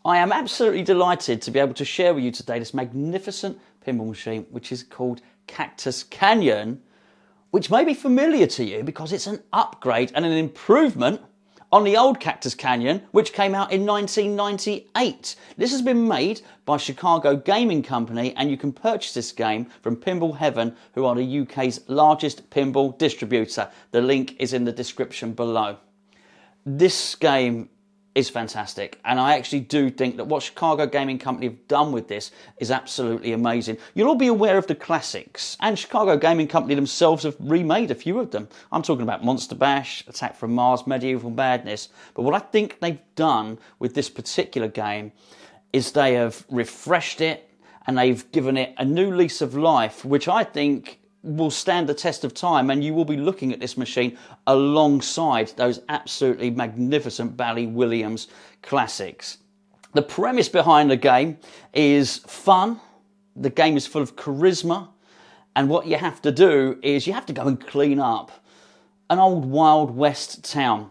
I am absolutely delighted to be able to share with you today this magnificent pinball machine, which is called Cactus Canyon, which may be familiar to you because it's an upgrade and an improvement on the old Cactus Canyon, which came out in 1998. This has been made by Chicago Gaming Company, and you can purchase this game from Pinball Heaven, who are the UK's largest pinball distributor. The link is in the description below. This game is fantastic, and I actually do think that what Chicago Gaming Company have done with this is absolutely amazing. You'll all be aware of the classics, and Chicago Gaming Company themselves have remade a few of them. I'm talking about Monster Bash, Attack from Mars, Medieval Madness, but what I think they've done with this particular game is they have refreshed it and they've given it a new lease of life, which I think will stand the test of time, and you will be looking at this machine alongside those absolutely magnificent Bally Williams classics. The premise behind the game is fun. The game is full of charisma, and what you have to do is you have to go and clean up an old Wild West town.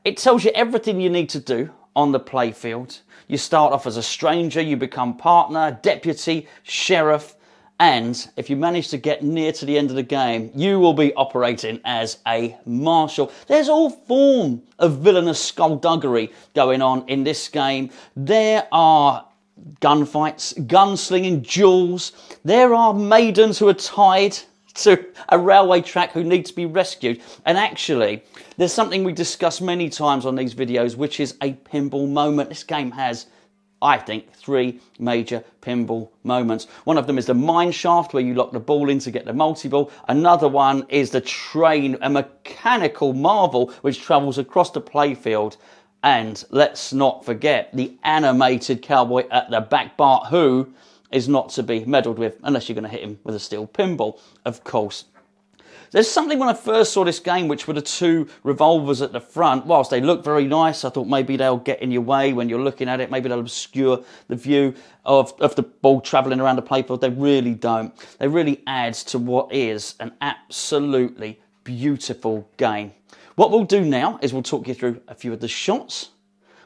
It tells you everything you need to do on the playfield. You start off as a stranger, you become partner, deputy, sheriff, and if you manage to get near to the end of the game, you will be operating as a marshal. There's all form of villainous skullduggery going on in this game. There are gunfights, gunslinging, duels. There are maidens who are tied to a railway track who need to be rescued. And actually, there's something we discuss many times on these videos, which is a pinball moment. This game has, I think, 3 major pinball moments. One of them is the mine shaft, where you lock the ball in to get the multi-ball. Another one is the train, a mechanical marvel which travels across the playfield. And let's not forget the animated cowboy at the back, Bart, who is not to be meddled with unless you're going to hit him with a steel pinball, of course. There's something when I first saw this game, which were the 2 revolvers at the front. Whilst they look very nice, I thought maybe they'll get in your way when you're looking at it. Maybe they'll obscure the view of the ball travelling around the playfield. They really don't. They really add to what is an absolutely beautiful game. What we'll do now is we'll talk you through a few of the shots.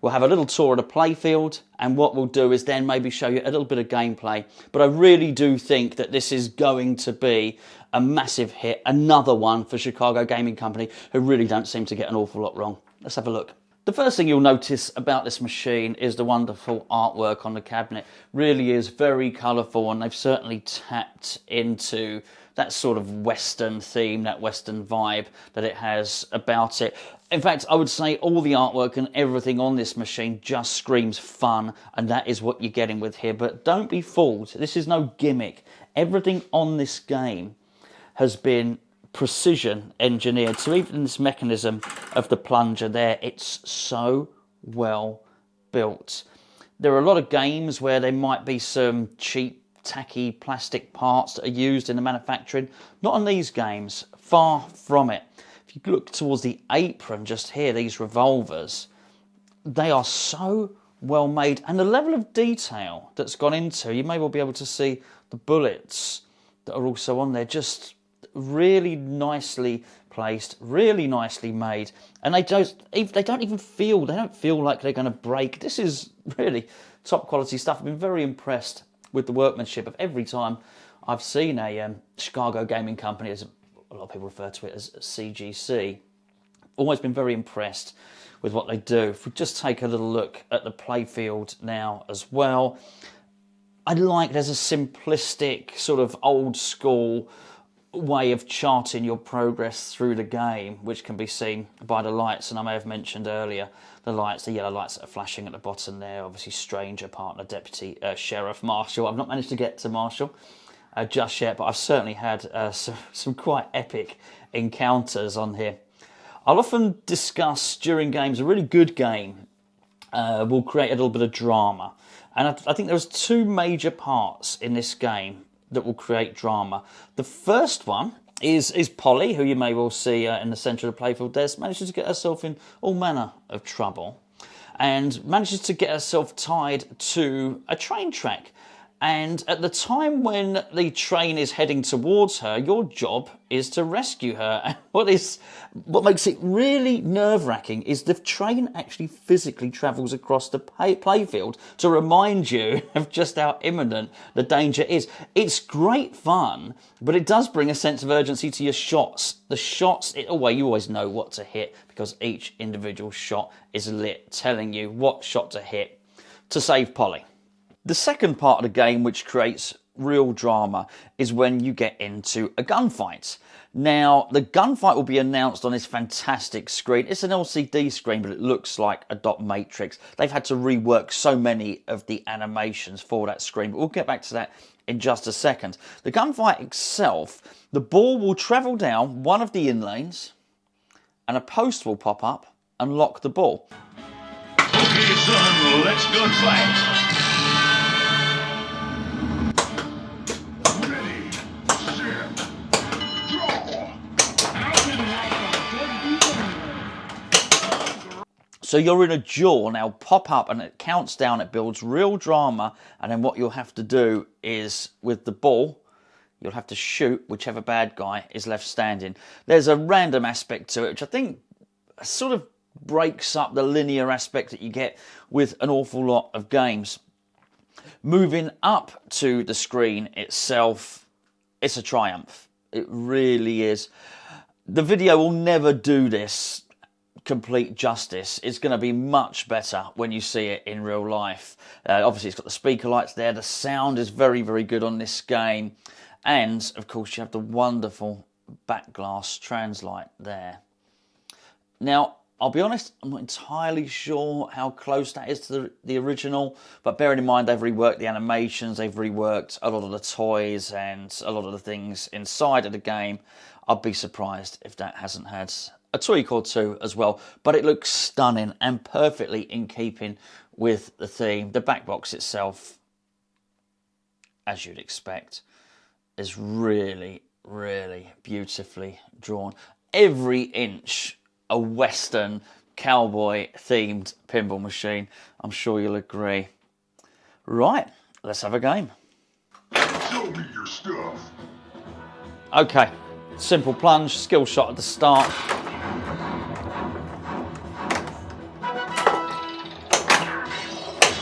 We'll have a little tour of the playfield, and what we'll do is then maybe show you a little bit of gameplay. But I really do think that this is going to be a massive hit, another one for Chicago Gaming Company, who really don't seem to get an awful lot wrong. Let's have a look. The first thing you'll notice about this machine is the wonderful artwork on the cabinet. Really is very colourful, and they've certainly tapped into that sort of Western theme, that Western vibe that it has about it. In fact, I would say all the artwork and everything on this machine just screams fun, and that is what you're getting with here. But don't be fooled. This is no gimmick. Everything on this game has been precision engineered. So even this mechanism of the plunger there, it's so well built. There are a lot of games where there might be some cheap, tacky plastic parts that are used in the manufacturing. Not on these games, far from it. If you look towards the apron just here, these revolvers, they are so well made, and the level of detail that's gone into, you may well be able to see the bullets that are also on there, just really nicely placed, really nicely made, and they don't feel like they're going to break. This is really top quality stuff. I've been very impressed with the workmanship of every time I've seen a Chicago Gaming Company, as a lot of people refer to it as CGC. Always been very impressed with what they do. If we just take a little look at the playfield now as well, I like there's a simplistic sort of old school way of charting your progress through the game, which can be seen by the lights. And I may have mentioned earlier the lights, the yellow lights that are flashing at the bottom there, obviously stranger, partner, deputy, sheriff, marshal. I've not managed to get to marshal just yet, but I've certainly had some quite epic encounters on here. I'll often discuss during games, a really good game will create a little bit of drama. And I think there's 2 major parts in this game that will create drama. The first one is Polly, who you may well see in the centre of the playfield there, manages to get herself in all manner of trouble and manages to get herself tied to a train track. And at the time when the train is heading towards her, your job is to rescue her. And what makes it really nerve-wracking is the train actually physically travels across the playfield to remind you of just how imminent the danger is. It's great fun, but it does bring a sense of urgency to your shots. The shots, you always know what to hit because each individual shot is lit, telling you what shot to hit to save Polly. The second part of the game, which creates real drama, is when you get into a gunfight. Now, the gunfight will be announced on this fantastic screen. It's an LCD screen, but it looks like a dot matrix. They've had to rework so many of the animations for that screen, but we'll get back to that in just a second. The gunfight itself, the ball will travel down one of the in lanes, and a post will pop up and lock the ball. Okay, son, let's gunfight. So you're in a duel, now pop up and it counts down, it builds real drama, and then what you'll have to do is, with the ball, you'll have to shoot whichever bad guy is left standing. There's a random aspect to it, which I think sort of breaks up the linear aspect that you get with an awful lot of games. Moving up to the screen itself, it's a triumph. It really is. The video will never do this complete justice. It's going to be much better when you see it in real life. Obviously, it's got the speaker lights there. The sound is very, very good on this game. And, of course, you have the wonderful back glass translight there. Now, I'll be honest, I'm not entirely sure how close that is to the original, but bearing in mind they've reworked the animations, they've reworked a lot of the toys and a lot of the things inside of the game, I'd be surprised if that hasn't had a tweak or two as well. But it looks stunning and perfectly in keeping with the theme. The back box itself, as you'd expect, is really, really beautifully drawn. Every inch a Western cowboy-themed pinball machine. I'm sure you'll agree. Right, let's have a game. Show me your stuff. Okay, simple plunge, skill shot at the start.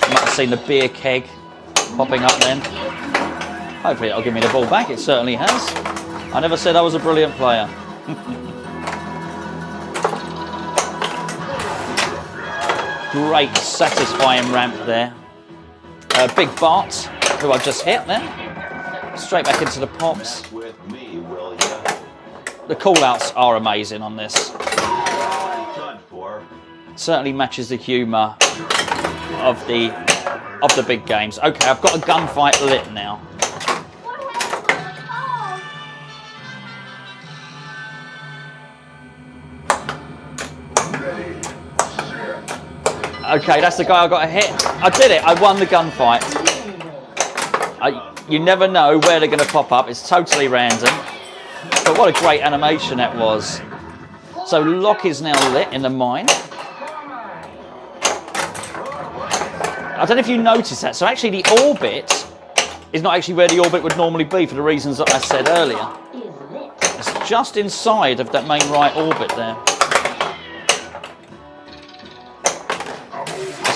You might have seen the beer keg popping up then. Hopefully it'll give me the ball back. It certainly has. I never said I was a brilliant player. Great, satisfying ramp there. Big Bart, who I just hit there. Straight back into the pops. The call-outs are amazing on this. Certainly matches the humour of the big games. Okay, I've got a gunfight lit now. Okay, that's the guy I got to hit. I did it. I won the gunfight. You never know where they're going to pop up. It's totally random. But what a great animation that was. So Lock is now lit in the mine. I don't know if you noticed that. So actually the orbit is not actually where the orbit would normally be for the reasons that I said earlier. It's just inside of that main right orbit there.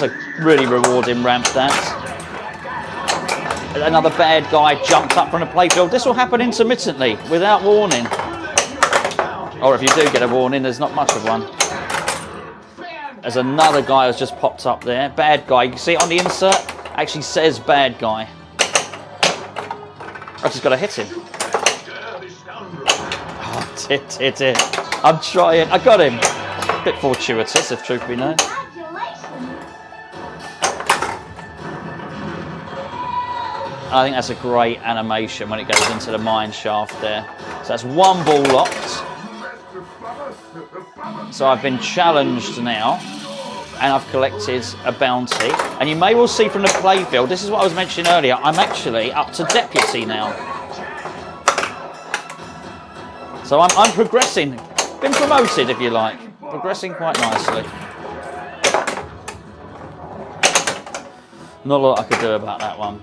A really rewarding ramp, that. Another bad guy jumped up from the playfield. This will happen intermittently, without warning. Or if you do get a warning, there's not much of one. There's another guy who's just popped up there. Bad guy. You can see it on the insert. Actually says bad guy. I've just got to hit him. Oh, hit. I'm trying. I got him. A bit fortuitous, if truth be known. I think that's a great animation when it goes into the mine shaft there. So that's one ball locked. So I've been challenged now, and I've collected a bounty. And you may well see from the playfield, this is what I was mentioning earlier, I'm actually up to deputy now. So I'm progressing, been promoted if you like, progressing quite nicely. Not a lot I could do about that one.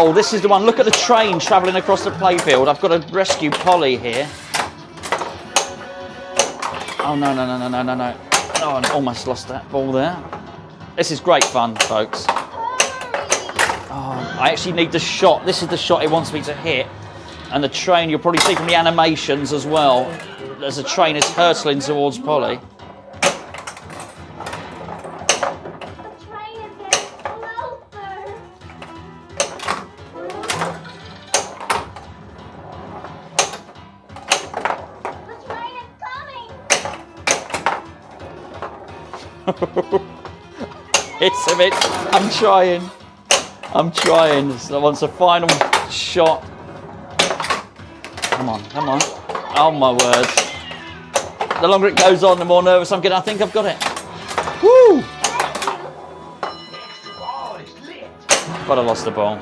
Oh, this is the one. Look at the train travelling across the playfield. I've got to rescue Polly here. Oh, no. Oh, I almost lost that ball there. This is great fun, folks. Oh, I actually need the shot. This is the shot it wants me to hit. And the train, you'll probably see from the animations as well, as the train is hurtling towards Polly. It's a bit. I'm trying. So wants a final shot. Come on. Oh my word. The longer it goes on, the more nervous I'm getting. I think I've got it. Woo! But I lost the ball.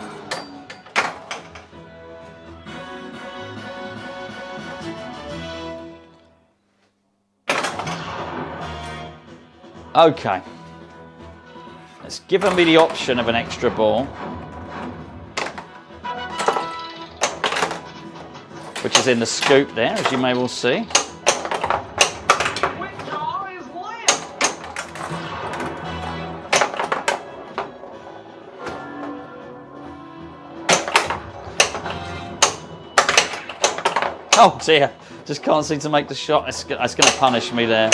Okay. It's given me the option of an extra ball, which is in the scoop there, as you may well see. Oh dear, just can't seem to make the shot. It's going to punish me there.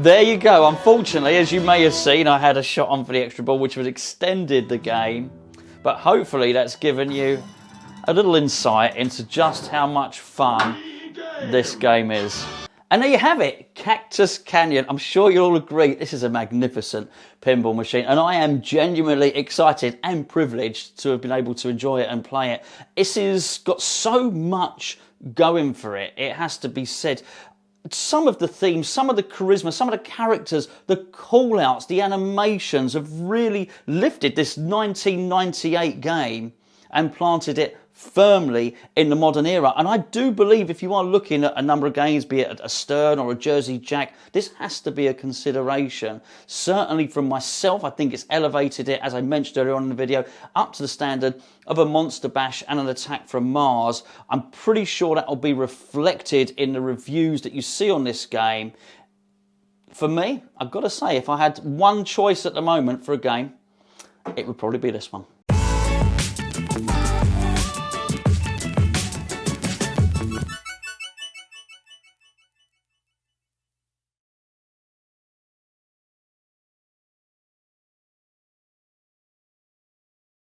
There you go. Unfortunately, as you may have seen, I had a shot on for the extra ball, which would extended the game. But hopefully that's given you a little insight into just how much fun this game is. And there you have it, Cactus Canyon. I'm sure you'll all agree this is a magnificent pinball machine, and I am genuinely excited and privileged to have been able to enjoy it and play it. This has got so much going for it, it has to be said. Some of the themes, some of the charisma, some of the characters, the call-outs, the animations have really lifted this 1998 game and planted it firmly in the modern era. And I do believe if you are looking at a number of games, be it a Stern or a Jersey Jack, this has to be a consideration. Certainly from myself, I think it's elevated it, as I mentioned earlier on in the video, up to the standard of a Monster Bash and an Attack from Mars. I'm pretty sure that will be reflected in the reviews that you see on this game. For me, I've got to say, if I had one choice at the moment for a game, it would probably be this one.